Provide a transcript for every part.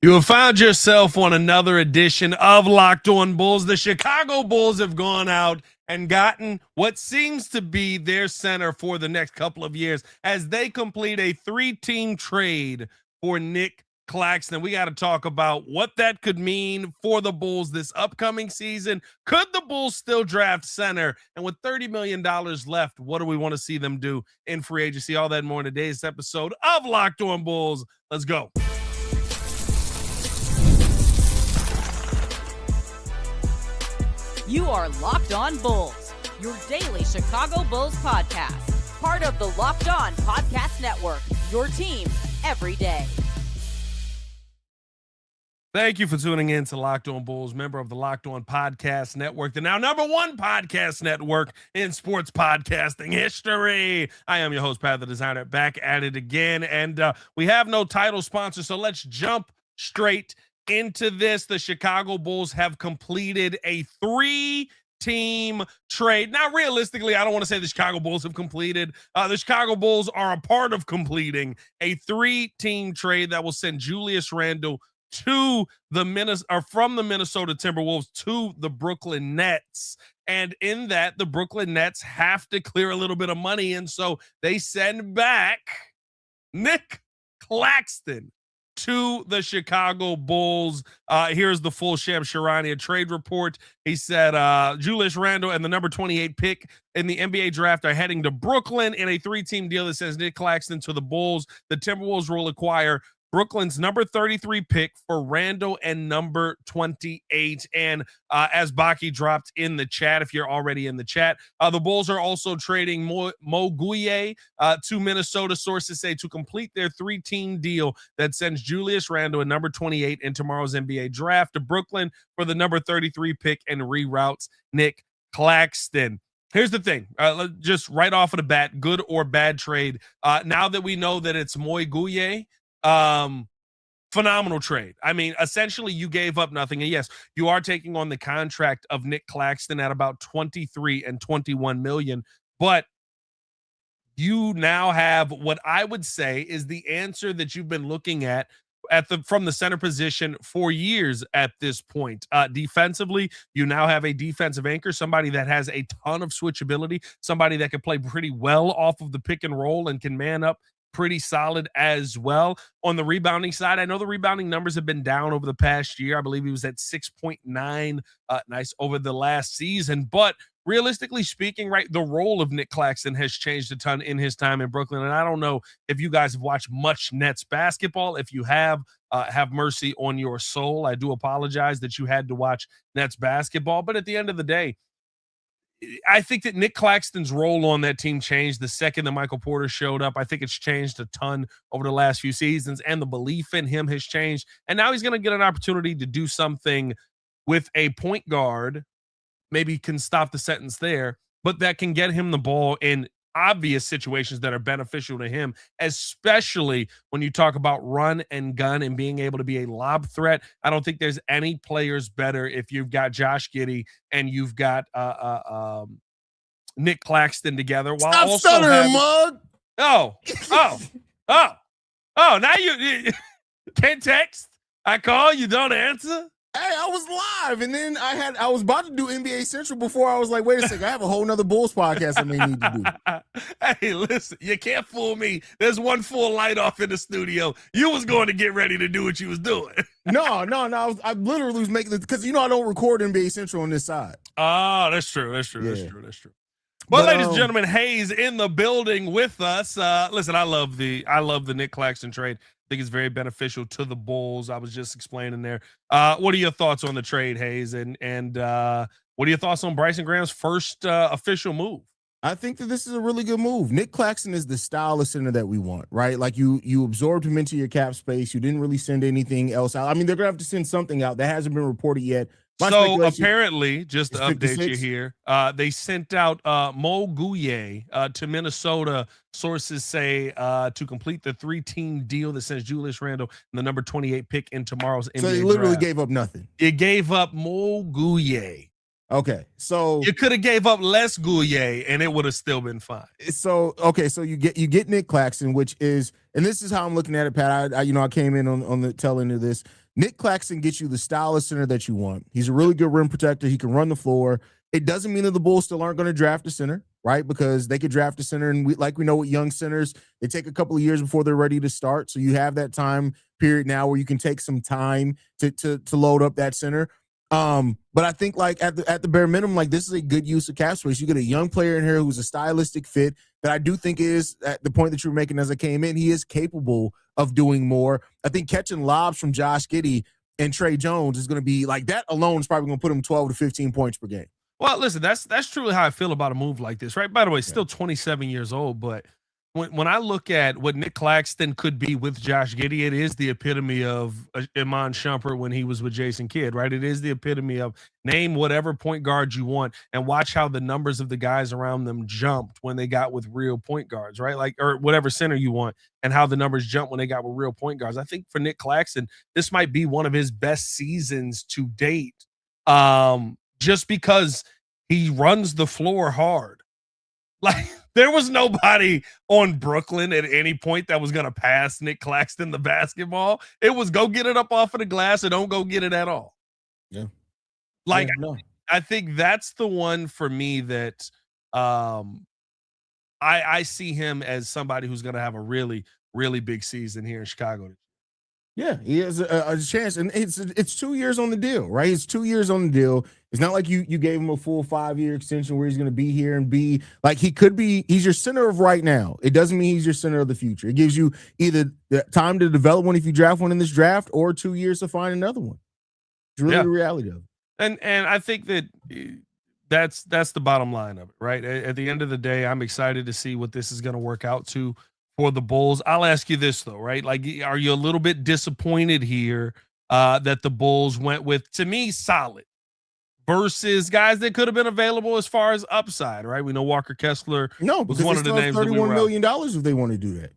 You have found yourself on another edition of Locked On Bulls. The Chicago Bulls have gone out and gotten what seems to be their center for the next couple of years as they complete a 3-team trade for Nic Claxton. We got to talk about what that could mean for the Bulls this upcoming season. Could the Bulls still draft center? And with $30 million left, what do we want to see them do in free agency? All that and more in today's episode of Locked On Bulls. Let's go. You are Locked On Bulls, your daily Chicago Bulls podcast. Part of the Locked On Podcast Network, your team every day. Thank you for tuning in to Locked On Bulls, member of the Locked On Podcast Network, the now #1 podcast network in sports podcasting history. I am your host, Pat the Designer, back at it again. And we have no title sponsor, so let's jump straight into this. The Chicago Bulls have completed a 3-team trade. Now, realistically, I don't want to say the Chicago Bulls have completed. The Chicago Bulls are a part of completing a 3-team trade that will send Julius Randle to from the Minnesota Timberwolves to the Brooklyn Nets. And in that, the Brooklyn Nets have to clear a little bit of money. And so they send back Nic Claxton to the Chicago Bulls. Here's the full Shams Charania trade report. He said Julius Randle and the number 28 pick in the NBA draft are heading to Brooklyn in a 3-team deal that sends Nic Claxton to the Bulls. The Timberwolves will acquire Brooklyn's number 33 pick for Randle and number 28. And as Baki dropped in the chat, if you're already in the chat, the Bulls are also trading Mo Guye to Minnesota. Sources say to complete their 3-team deal that sends Julius Randle and number 28 in tomorrow's NBA draft to Brooklyn for the number 33 pick and reroutes Nic Claxton. Here's the thing, just right off of the bat, good or bad trade. Now that we know that it's Mo Guye, phenomenal trade. I mean, essentially you gave up nothing. And yes, you are taking on the contract of Nic Claxton at about 23 and 21 million, but you now have what I would say is the answer that you've been looking at from the center position for years at this point. Defensively, you now have a defensive anchor, somebody that has a ton of switchability, somebody that can play pretty well off of the pick and roll and can man up pretty solid as well. On the rebounding side, I know the rebounding numbers have been down over the past year. I believe he was at 6.9 nice over the last season, but realistically speaking, right, the role of Nic Claxton has changed a ton in his time in Brooklyn. And I don't know if you guys have watched much Nets basketball. If you have mercy on your soul. I do apologize that you had to watch Nets basketball, but at the end of the day, I think that Nic Claxton's role on that team changed the second that Michael Porter showed up. I think it's changed a ton over the last few seasons, and the belief in him has changed. And now he's going to get an opportunity to do something with a point guard. Maybe can stop the sentence there, but that can get him the ball in obvious situations that are beneficial to him, especially when you talk about run and gun and being able to be a lob threat. I don't think there's any players better if you've got Josh Giddey and you've got Nic Claxton together. While Stop also stuttering, mug. Now you can't text. I call, you don't answer. Hey, I was live, and then I was about to do NBA Central before I was like, wait a second, I have a whole nother Bulls podcast I may need to do. Hey, listen, you can't fool me. There's one full light off in the studio. You was going to get ready to do what you was doing. No. I literally was making it because I don't record NBA Central on this side. Oh, that's true. That's true. Yeah. That's true. But ladies and gentlemen, Hayes in the building with us. Listen, I love the Nic Claxton trade. I think it's very beneficial to the Bulls. I was just explaining there. What are your thoughts on the trade, Hayes? And what are your thoughts on Bryson Graham's first official move? I think that this is a really good move. Nic Claxton is the style of center that we want, right? Like you absorbed him into your cap space. You didn't really send anything else out. I mean, they're going to have to send something out that hasn't been reported yet. So apparently, just to update you here, they sent out Mo Guye to Minnesota. Sources say to complete the 3-team deal that sends Julius Randle and the number 28 pick in tomorrow's NBA draft. So they literally draft. gave up nothing. It gave up Mo Guye Okay, so You could have gave up less Gouye and it would have still been fine. so you get Nic Claxton, which is, and this is how I'm looking at it, Pat. I came in on the tail end of this. Nic Claxton gets you the style of center that you want. He's a really good rim protector. He can run the floor. It doesn't mean that the Bulls still aren't going to draft a center, right? Because they could draft a center, and we know with young centers, they take a couple of years before they're ready to start. So you have that time period now where you can take some time to load up that center. But I think like at the bare minimum, like this is a good use of cap space. You get a young player in here who's a stylistic fit that I do think is, at the point that you were making as I came in, he is capable of doing more. I think catching lobs from Josh Giddey and Trey Jones is going to be like, that alone is probably going to put him 12 to 15 points per game. Well, listen, that's truly how I feel about a move like this, right? By the way, still 27 years old, but when I look at what Nic Claxton could be with Josh Giddey, it is the epitome of Iman Shumpert when he was with Jason Kidd, right? It is the epitome of name whatever point guard you want and watch how the numbers of the guys around them jumped when they got with real point guards, right? Like, or whatever center you want, and how the numbers jump when they got with real point guards. I think for Nic Claxton, this might be one of his best seasons to date, just because he runs the floor hard. Like, there was nobody on Brooklyn at any point that was going to pass Nic Claxton the basketball. It was go get it up off of the glass or don't go get it at all. Yeah. Like, yeah, no. I think that's the one for me that I see him as somebody who's going to have a really, really big season here in Chicago. Yeah, he has a chance, and it's 2 years on the deal, right? It's 2 years on the deal. It's not like you gave him a full 5-year extension where he's going to be here and be like, he could be. He's your center of right now. It doesn't mean he's your center of the future. It gives you either the time to develop one if you draft one in this draft, or 2 years to find another one. It's really the reality of it. And I think that's the bottom line of it, right? At the end of the day, I'm excited to see what this is going to work out to for the Bulls. I'll ask you this though, right? Like, are you a little bit disappointed here that the Bulls went with, to me, solid versus guys that could have been available as far as upside, right? We know Walker Kessler was one of the names. $31 million if they want to do that.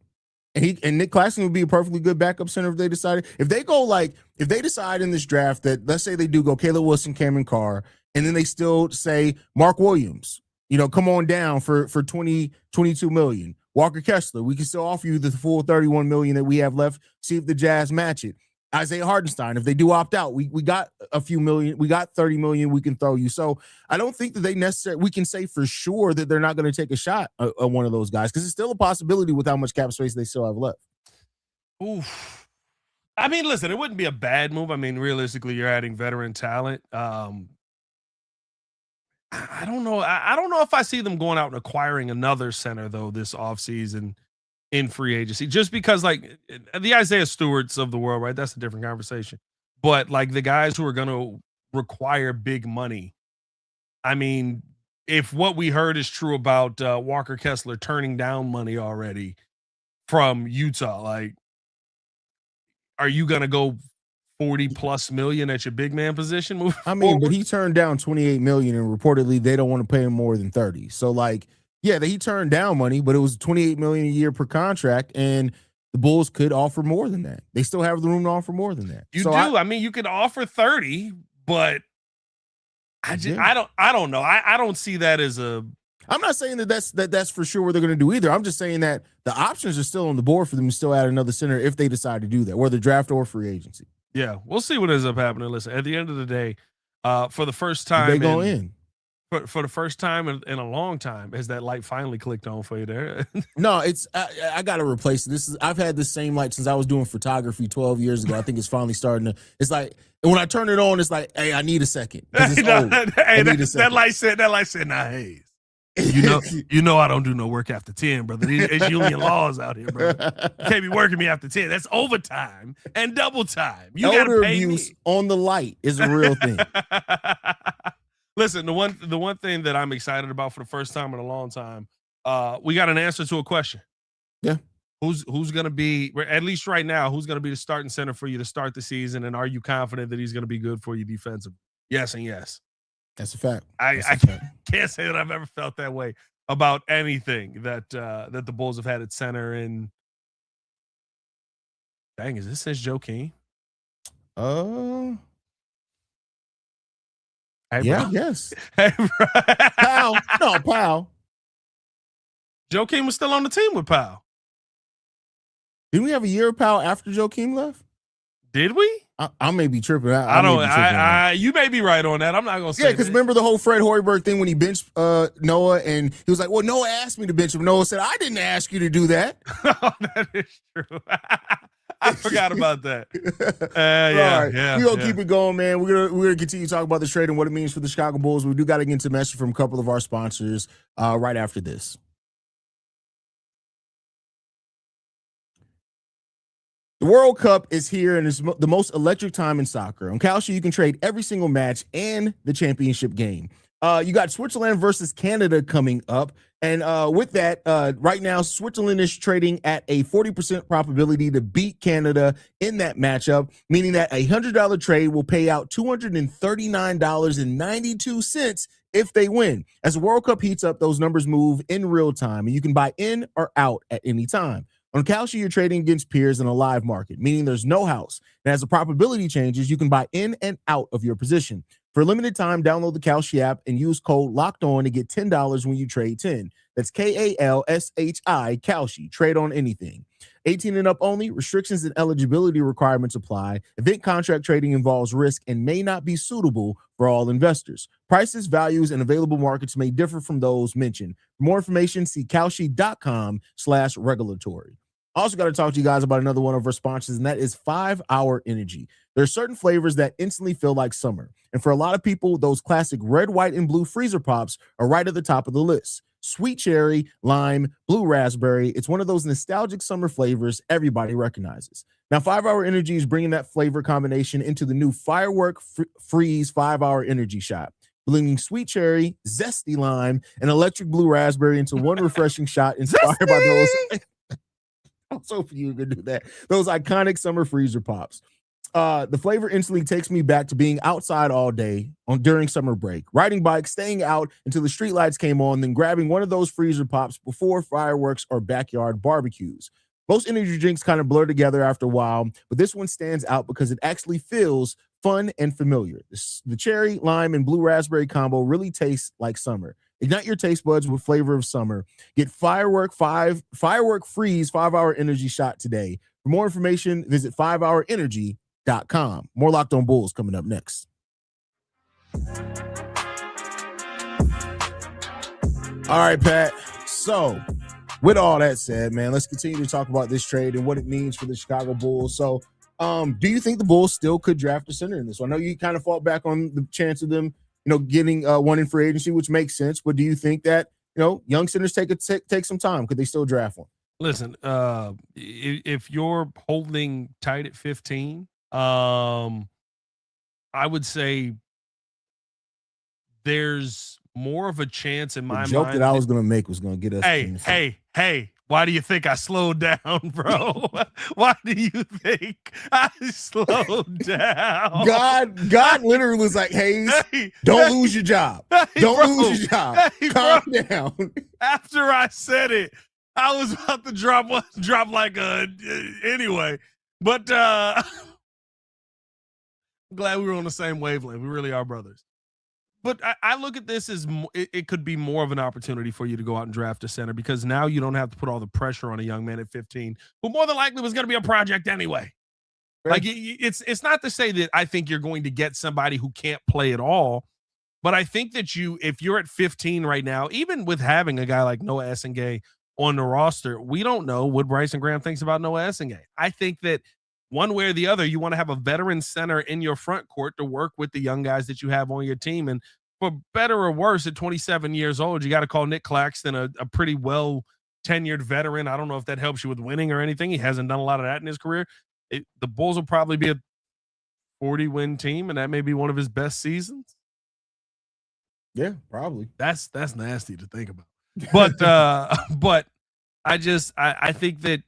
And Nic Claxton would be a perfectly good backup center if they decided. If they decide in this draft that, let's say they do go Caleb Wilson, Cameron Carr, and then they still say Mark Williams, come on down for 22 million. Walker Kessler, we can still offer you the full 31 million that we have left. See if the Jazz match it. Isaiah Hartenstein, if they do opt out, we got a few million, we got 30 million we can throw you. So I don't think that we can say for sure that they're not going to take a shot at one of those guys, because it's still a possibility with how much cap space they still have left. Oof. I mean, listen, it wouldn't be a bad move. I mean, realistically, you're adding veteran talent. I don't know. I don't know if I see them going out and acquiring another center though this offseason in free agency, just because like the Isaiah Stewarts of the world, right? That's a different conversation. But like the guys who are going to require big money. I mean, if what we heard is true about Walker Kessler turning down money already from Utah, like, are you going to go 40+ million at your big man position? I mean, but he turned down 28 million, and reportedly they don't want to pay him more than 30. So like, yeah, he turned down money, but it was 28 million a year per contract, and the Bulls could offer more than that. They still have the room to offer more than that. I mean, you could offer 30, but I don't know. I don't see that as a. I'm not saying that's for sure what they're going to do either. I'm just saying that the options are still on the board for them to still add another center if they decide to do that, whether draft or free agency. Yeah, we'll see what ends up happening. Listen, at the end of the day, for the first time, they go in. For the first time in a long time, has that light finally clicked on for you there? No, I got to replace it. I've had this same light since I was doing photography 12 years ago. I think it's finally starting to. It's like when I turn it on, it's like, hey, I need a second. That light said, nah, hey. You know, I don't do no work after 10, brother. It's union laws out here, brother. You can't be working me after 10. That's overtime and double time. You got to pay me. On the light is a real thing. Listen, the one thing that I'm excited about for the first time in a long time, we got an answer to a question. Yeah. Who's going to be, at least right now, who's going to be the starting center for you to start the season, and are you confident that he's going to be good for you defensively? Yes and yes. That's a fact. I can't say that I've ever felt that way about anything that the Bulls have had at center. And dang, is this since Joe King? Hey, Yeah, bro. yes. Hey, bro. Powell. Joakim was still on the team with Powell. Didn't we have a year of Powell after Joakim left? Did we? I may be tripping. I don't. You may be right on that. I'm not gonna say. Yeah, because remember the whole Fred Hoiberg thing when he benched Noah, and he was like, "Well, Noah asked me to bench him." Noah said, "I didn't ask you to do that." Oh, that is true. I forgot about that. Yeah. We're gonna keep it going, man. We're gonna continue to talk about the trade and what it means for the Chicago Bulls. We do got to get into a message from a couple of our sponsors right after this. The World Cup is here, and it's the most electric time in soccer. On Kalshi, you can trade every single match and the championship game. You got Switzerland versus Canada coming up. And with that, right now, Switzerland is trading at a 40% probability to beat Canada in that matchup, meaning that a $100 trade will pay out $239.92 if they win. As the World Cup heats up, those numbers move in real time, and you can buy in or out at any time. On Kalshi, you're trading against peers in a live market, meaning there's no house. And as the probability changes, you can buy in and out of your position. For a limited time, download the Kalshi app and use code LOCKEDON to get $10 when you trade 10. That's KALSHI, Kalshi. Trade on anything. 18 and up only. Restrictions and eligibility requirements apply. Event contract trading involves risk and may not be suitable for all investors. Prices, values, and available markets may differ from those mentioned. For more information, see kalshi.com/regulatory. Also got to talk to you guys about another one of our sponsors, and that is 5 Hour Energy. There are certain flavors that instantly feel like summer. And for a lot of people, those classic red, white, and blue freezer pops are right at the top of the list. Sweet cherry, lime, blue raspberry. It's one of those nostalgic summer flavors everybody recognizes. Now, 5 Hour Energy is bringing that flavor combination into the new Firework Freeze 5 Hour Energy shot, blending sweet cherry, zesty lime, and electric blue raspberry into one refreshing shot inspired by those. I was hoping you were going to do that. Those iconic summer freezer pops. The flavor instantly takes me back to being outside all day during summer break, riding bikes, staying out until the street lights came on, then grabbing one of those freezer pops before fireworks or backyard barbecues. Most energy drinks kind of blur together after a while, but this one stands out because it actually feels fun and familiar. The cherry, lime, and blue raspberry combo really tastes like summer. Ignite your taste buds with flavor of summer. Get Firework Freeze 5 Hour Energy shot today. For more information, visit 5hourenergy.com. More Locked On Bulls coming up next. All right, Pat. So, with all that said, man, let's continue to talk about this trade and what it means for the Chicago Bulls. So, do you think the Bulls still could draft a center in this? I know you kind of fought back on the chance of them, getting one in free agency, which makes sense. But do you think that, young centers take some time? Could they still draft one? Listen, if you're holding tight at 15, I would say there's more of a chance in my mind. The joke that I was going to make was going to get us. Hey, why do you think I slowed down, bro? Why do you think I slowed down? God literally was like, Hayes, don't lose your job. Don't lose your job. Calm down. After I said it, I was about to drop like anyway. But I'm glad we were on the same wavelength. We really are brothers. But I look at this as it could be more of an opportunity for you to go out and draft a center, because now you don't have to put all the pressure on a young man at 15 who more than likely was going to be a project anyway. Right. Like it's not to say that I think you're going to get somebody who can't play at all, but I think that if you're at 15 right now, even with having a guy like Noah Essengay on the roster, we don't know what Bryson Graham thinks about Noah Essengay. I think that one way or the other, you want to have a veteran center in your front court to work with the young guys that you have on your team. And for better or worse, at 27 years old, you got to call Nic Claxton a pretty well-tenured veteran. I don't know if that helps you with winning or anything. He hasn't done a lot of that in his career. The Bulls will probably be a 40-win team, and that may be one of his best seasons. Yeah, probably. That's nasty to think about. But I think that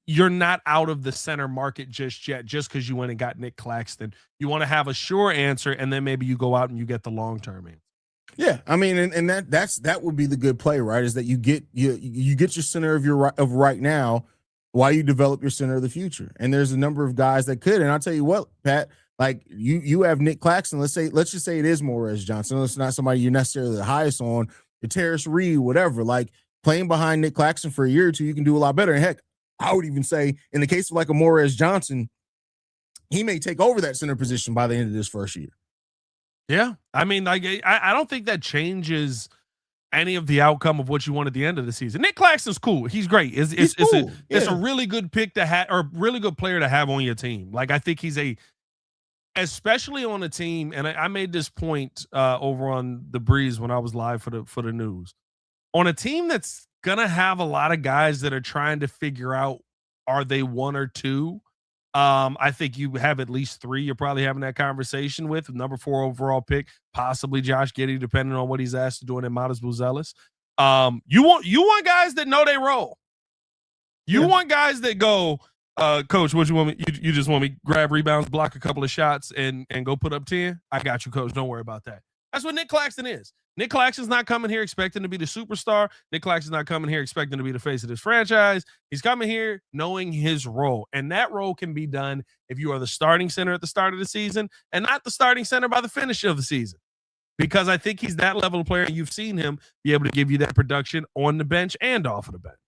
you're not out of the center market just yet, just because you went and got Nic Claxton. You want to have a sure answer, and then maybe you go out and you get the long-term answer. Yeah, I mean, and that would be the good play, right? Is that you get your center of right now, why you develop your center of the future. And there's a number of guys that could. And I'll tell you what, Pat, like you have Nic Claxton. Let's just say it is Morez Johnson. It's not somebody you're necessarily the highest on. The Terrace Reed, whatever. Like playing behind Nic Claxton for a year or two, you can do a lot better. And heck, I would even say in the case of like a Morez Johnson, he may take over that center position by the end of this first year. Yeah. I mean, like I don't think that changes any of the outcome of what you want at the end of the season. Nic Claxton's cool. He's great. It's a really good pick to have, or really good player to have on your team. Like I think he's especially on a team, and I made this point over on the Breeze when I was live for the news. On a team that's gonna have a lot of guys that are trying to figure out, are they one or two? I think you have at least three you're probably having that conversation with. Number 4 overall pick, possibly Josh Giddey, depending on what he's asked to do in Matas Buzelis. You want guys that know they role. You want guys that go, Coach, what you want me? You just want me grab rebounds, block a couple of shots, and go put up 10? I got you, Coach. Don't worry about that. That's what Nic Claxton is. Nic Claxton's not coming here expecting to be the superstar. Nic Claxton's not coming here expecting to be the face of this franchise. He's coming here knowing his role. And that role can be done if you are the starting center at the start of the season and not the starting center by the finish of the season. Because I think he's that level of player. You've seen him be able to give you that production on the bench and off of the bench.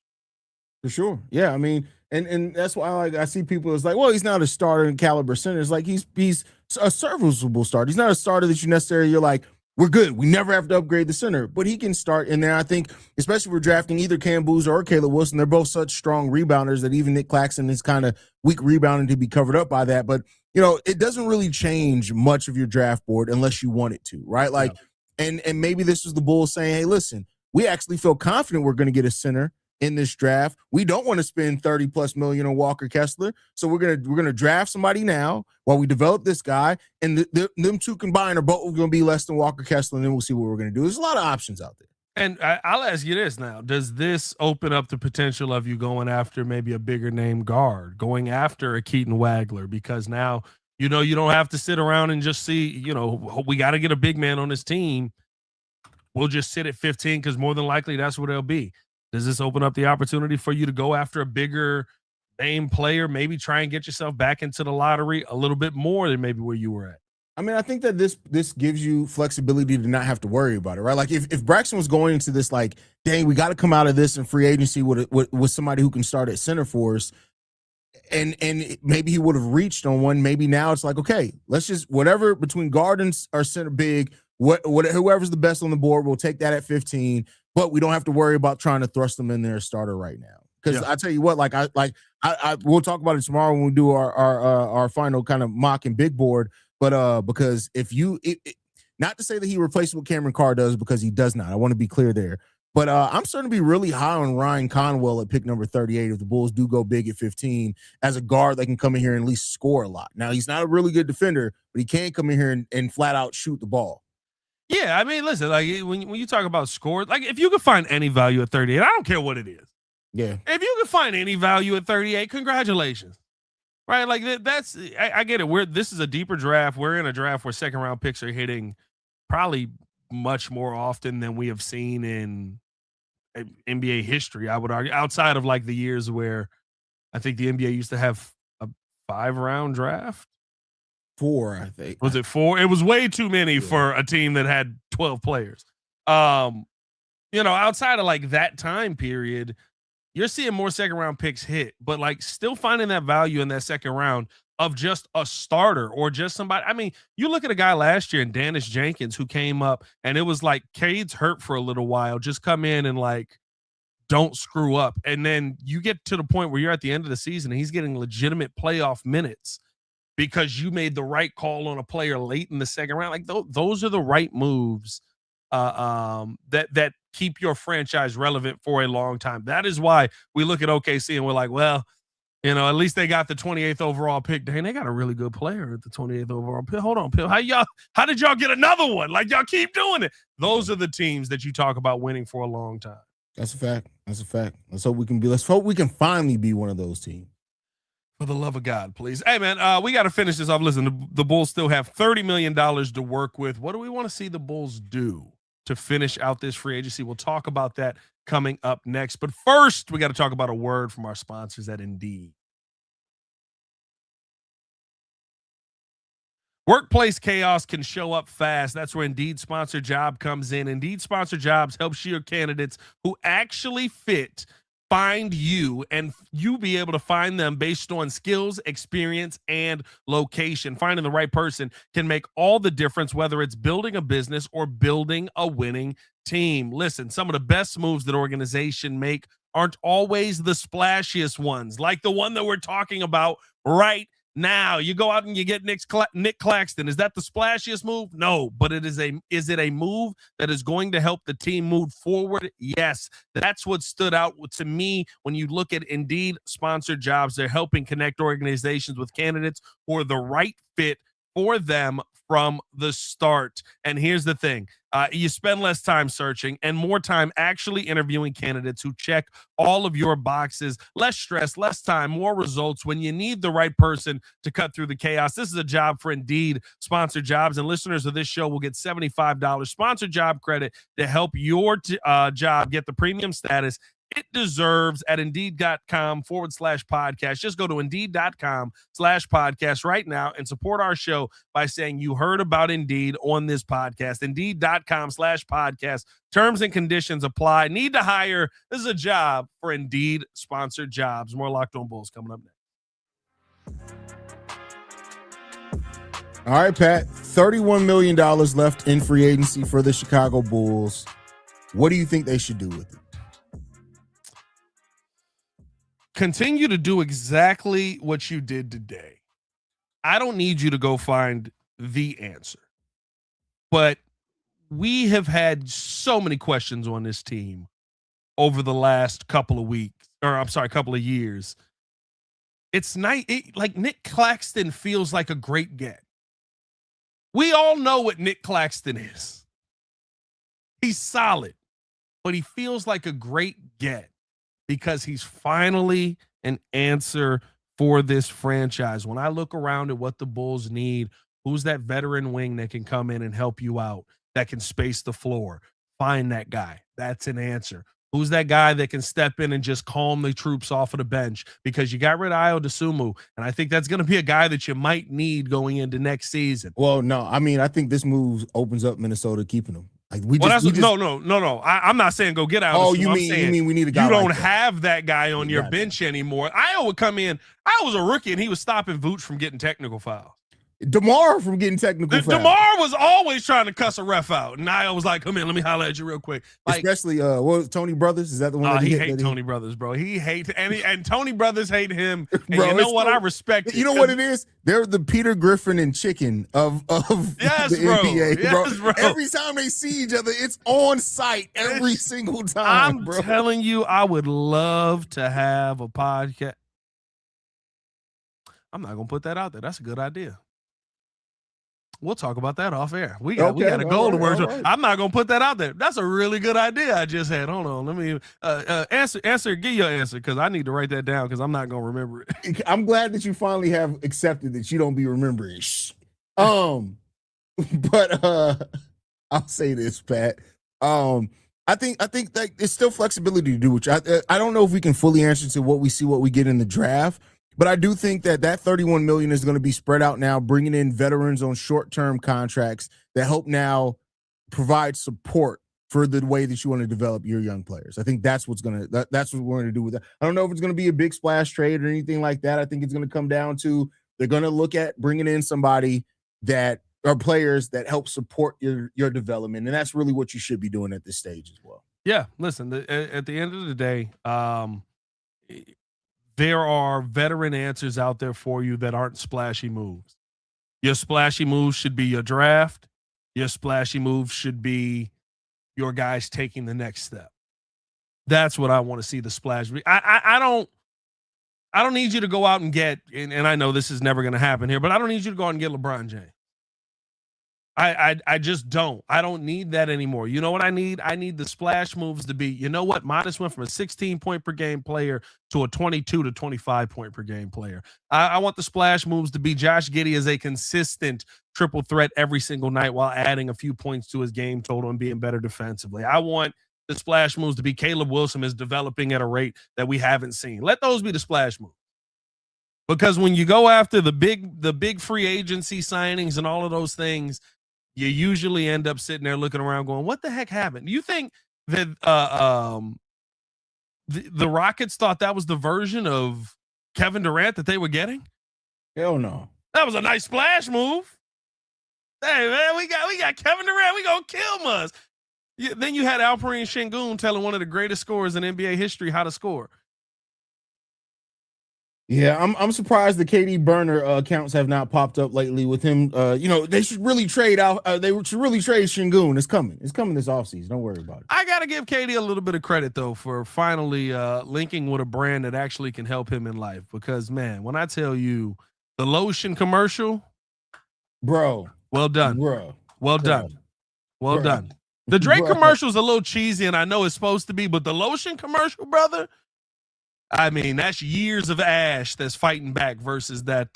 For sure. Yeah. I mean, and that's why I see people is like, well, he's not a starter in caliber center. It's like he's a serviceable starter. He's not a starter that you're like, we're good. We never have to upgrade the center, but he can start in there. I think, especially if we're drafting either Cam Boozer or Caleb Wilson, they're both such strong rebounders that even Nic Claxton is kind of weak rebounding to be covered up by that. But, it doesn't really change much of your draft board unless you want it to, right? Like, and maybe this was the Bulls saying, hey, listen, we actually feel confident we're going to get a center in this draft. We don't want to spend $30+ million on Walker Kessler, so we're gonna draft somebody now while we develop this guy, and them two combined are both going to be less than Walker Kessler, and then we'll see what we're going to do. There's a lot of options out there. And I'll ask you this now: does this open up the potential of you going after maybe a bigger name guard, going after a Keaton Wagler? Because now you don't have to sit around and just see. We got to get a big man on this team. We'll just sit at 15 because more than likely that's what they'll be. Does this open up the opportunity for you to go after a bigger name player, maybe try and get yourself back into the lottery a little bit more than maybe where you were at? I mean, I think that this gives you flexibility to not have to worry about it, right? Like if Braxton was going into this like, dang, we got to come out of this in free agency with somebody who can start at center for us, and maybe he would have reached on one. Maybe now it's like, okay, let's just whatever between guard and or center big, whoever's the best on the board, we'll take that at 15. But we don't have to worry about trying to thrust them in there starter right now. Because I tell you what, we'll talk about it tomorrow when we do our final kind of mock and big board. But because if not to say that he replaced what Cameron Carr does, because he does not. I want to be clear there. But I'm starting to be really high on Ryan Conwell at pick number 38 if the Bulls do go big at 15 as a guard that can come in here and at least score a lot. Now, he's not a really good defender, but he can come in here and flat out shoot the ball. Yeah, I mean, listen, like when you talk about scores, like if you can find any value at 38, I don't care what it is. Yeah. If you can find any value at 38, congratulations. Right? Like I get it. This is a deeper draft. We're in a draft where second round picks are hitting probably much more often than we have seen in NBA history, I would argue, outside of like the years where I think the NBA used to have a 5-round draft. 4, I think. Was it 4? It was way too many for a team that had 12 players. Outside of like that time period, you're seeing more second round picks hit, but like still finding that value in that second round of just a starter or just somebody. I mean, you look at a guy last year in Dennis Jenkins who came up and it was like Cade's hurt for a little while. Just come in and like don't screw up. And then you get to the point where you're at the end of the season and he's getting legitimate playoff minutes because you made the right call on a player late in the second round. Like those are the right moves that keep your franchise relevant for a long time. That is why we look at OKC and we're like, well, at least they got the 28th overall pick. Dang, they got a really good player at the 28th overall pick. Hold on, Pill. How did y'all get another one? Like, y'all keep doing it. Those are the teams that you talk about winning for a long time. That's a fact. Let's hope we can finally be one of those teams. For the love of God, please. Hey, man, we got to finish this off. Listen, the Bulls still have $30 million to work with. What do we want to see the Bulls do to finish out this free agency? We'll talk about that coming up next. But first, we got to talk about a word from our sponsors at Indeed. Workplace chaos can show up fast. That's where Indeed Sponsored Job comes in. Indeed Sponsored Jobs helps your candidates who actually fit find you, and you be able to find them based on skills, experience, and location. Finding the right person can make all the difference, whether it's building a business or building a winning team. Listen, some of the best moves that organizations make aren't always the splashiest ones, like the one that we're talking about right now. You go out and you get Nic Claxton. Is that the splashiest move? No, but is it a move that is going to help the team move forward? Yes. That's what stood out to me when you look at Indeed Sponsored Jobs. They're helping connect organizations with candidates who are the right fit for them from the start. And here's the thing. You spend less time searching and more time actually interviewing candidates who check all of your boxes. Less stress, less time, more results when you need the right person to cut through the chaos. This is a job for Indeed Sponsored Jobs, and listeners of this show will get $75 sponsored job credit to help your job get the premium status it deserves at Indeed.com/podcast. Just go to Indeed.com/podcast right now and support our show by saying you heard about Indeed on this podcast. Indeed.com/podcast. Terms and conditions apply. Need to hire. This is a job for Indeed Sponsored Jobs. More Locked On Bulls coming up next. All right, Pat. $31 million left in free agency for the Chicago Bulls. What do you think they should do with it? Continue to do exactly what you did today. I don't need you to go find the answer, but we have had so many questions on this team over the last couple of years. It's nice. Like Nic Claxton feels like a great get. We all know what Nic Claxton is. He's solid, but he feels like a great get because he's finally an answer for this franchise. When I look around at what the Bulls need, who's that veteran wing that can come in and help you out, that can space the floor? Find that guy. That's an answer. Who's that guy that can step in and just calm the troops off of the bench? Because you got rid of Ayo Dosunmu, and I think that's going to be a guy that you might need going into next season. Well, no, I mean, I think this move opens up Minnesota keeping him. Like No. I'm not saying go get out. Oh, you mean we need a guy? You don't like have that guy on your bench anymore. Ayo would come in. I was a rookie, and he was stopping Vooch from getting technical fouls. DeMar from getting technical fouls. DeMar was always trying to cuss a ref out, and Ayo was like, "Come in, let me holler at you real quick." Like, especially what was Tony Brothers? Is that the one? He hates Tony Brothers, bro. He hates and Tony Brothers hate him. And bro, you know what? I respect it. You know what it is? They're the Peter Griffin and Chicken of yes, the bro. NBA, yes, bro. Every time they see each other, it's on site every single time. I'm telling you, I would love to have a podcast. I'm not gonna put that out there. That's a good idea. We'll talk about that off air. We got a goal to work. Right. I'm not gonna put that out there. That's a really good idea I just had. Hold on, let me answer. Give your answer because I need to write that down because I'm not gonna remember it. I'm glad that you finally have accepted that you don't be remembering. But I'll say this, Pat. I think that it's still flexibility to do which I don't know if we can fully answer to what we get in the draft. But I do think that $31 million is going to be spread out now, bringing in veterans on short-term contracts that help now provide support for the way that you want to develop your young players. I think that's what we're going to do with that. I don't know if it's going to be a big splash trade or anything like that. I think it's going to come down to they're going to look at bringing in somebody that are players that help support your development, and that's really what you should be doing at this stage as well. Yeah, listen. At the end of the day, there are veteran answers out there for you that aren't splashy moves. Your splashy moves should be your draft. Your splashy moves should be your guys taking the next step. That's what I want to see the splash. I don't need you to go out and get, and I know this is never going to happen here, but I don't need you to go out and get LeBron James. I just don't. I don't need that anymore. You know what I need? I need the splash moves to be, you know what? Matas went from a 16-point per game player to a 22 to 25-point per game player. I want the splash moves to be Josh Giddey as a consistent triple threat every single night while adding a few points to his game total and being better defensively. I want the splash moves to be Caleb Wilson is developing at a rate that we haven't seen. Let those be the splash moves. Because when you go after the big free agency signings and all of those things, you usually end up sitting there looking around going, what the heck happened? Do you think that the Rockets thought that was the version of Kevin Durant that they were getting? Hell no. That was a nice splash move. Hey, man, we got Kevin Durant. We gonna kill Muzz. Then you had Alperen Şengün telling one of the greatest scorers in NBA history how to score. Yeah, I'm surprised the KD burner accounts have not popped up lately with him. They should really trade out. They should really trade Şengün. It's coming. It's coming this offseason. Don't worry about it. I gotta give KD a little bit of credit though for finally linking with a brand that actually can help him in life. Because man, when I tell you the lotion commercial, bro, well done, bro, well done, well done. The Drake commercial is a little cheesy, and I know it's supposed to be, but the lotion commercial, brother. I mean, that's years of ash that's fighting back versus that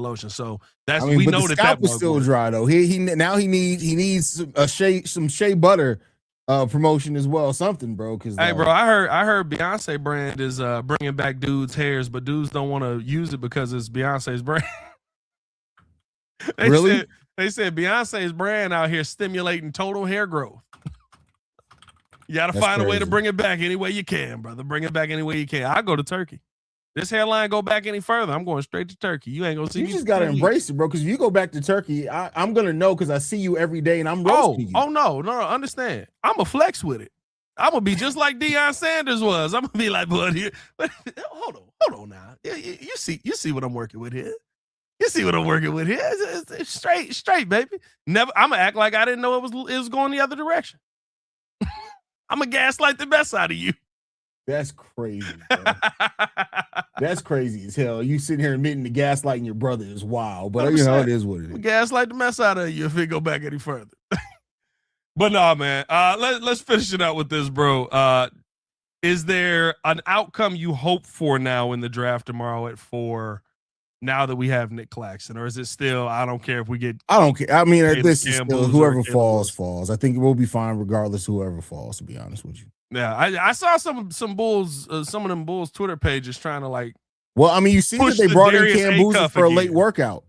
lotion. So that's we know the that scalp is still dry though. He needs some shea butter promotion as well. Something, bro. Because hey, bro, I heard Beyonce brand is bringing back dudes' hairs, but dudes don't want to use it because it's Beyonce's brand. They said Beyonce's brand out here stimulating total hair growth. You got to find a way to bring it back any way you can, brother. Bring it back any way you can. I go to Turkey. This hairline go back any further, I'm going straight to Turkey. You ain't going to see me. You just got to embrace it, bro, because if you go back to Turkey, I'm going to know because I see you every day and I'm roasting you. Oh, no, understand. I'm going to flex with it. I'm going to be just like Deion Sanders was. I'm going to be like, buddy, hold on now. You see what I'm working with here. You see what I'm working with here. It's straight, baby. Never. I'm going to act like I didn't know it was going the other direction. I'm going to gaslight the best out of you. That's crazy, bro. That's crazy as hell. You sitting here admitting the gaslighting your brother is wild, but you know, it is what it is. Gaslight the mess out of you if it go back any further. But no, man. Let's finish it out with this, bro. Is there an outcome you hope for now in the draft tomorrow at 4? Now that we have Nic Claxton, or is it still? I don't care if we get. I don't care. I mean, this is still whoever falls. I think we'll be fine regardless. Whoever falls, to be honest with you. Yeah, I saw some Bulls, some of them Bulls Twitter pages trying to like. Well, I mean, you see that they brought in Cam Boozer for a late workout.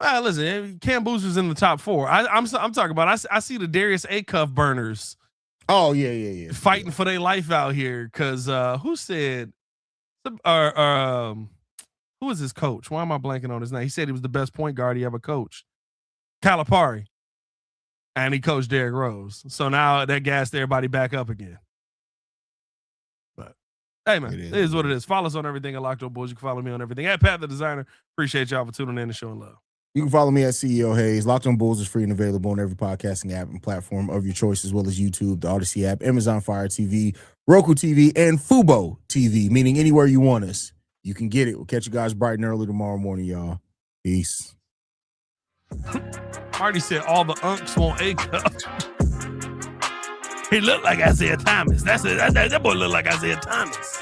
Listen, Cam Boozer's in the top 4. I'm talking about. I see the Darius Acuff burners. Oh yeah. Fighting for their life out here because who said, who was his coach? Why am I blanking on his name? He said he was the best point guard he ever coached. Calipari. And he coached Derrick Rose. So now that gassed everybody back up again. But hey, man, it is what it is. Follow us on everything at Locked On Bulls. You can follow me on everything at Pat the Designer. Appreciate y'all for tuning in and showing love. You can follow me at CEO Hayes. Locked On Bulls is free and available on every podcasting app and platform of your choice, as well as YouTube, the Odyssey app, Amazon Fire TV, Roku TV, and Fubo TV, meaning anywhere you want us. You can get it. We'll catch you guys bright and early tomorrow morning, y'all. Peace. Marty said all the unks want a cup. He looked like Isaiah Thomas. That boy looked like Isaiah Thomas.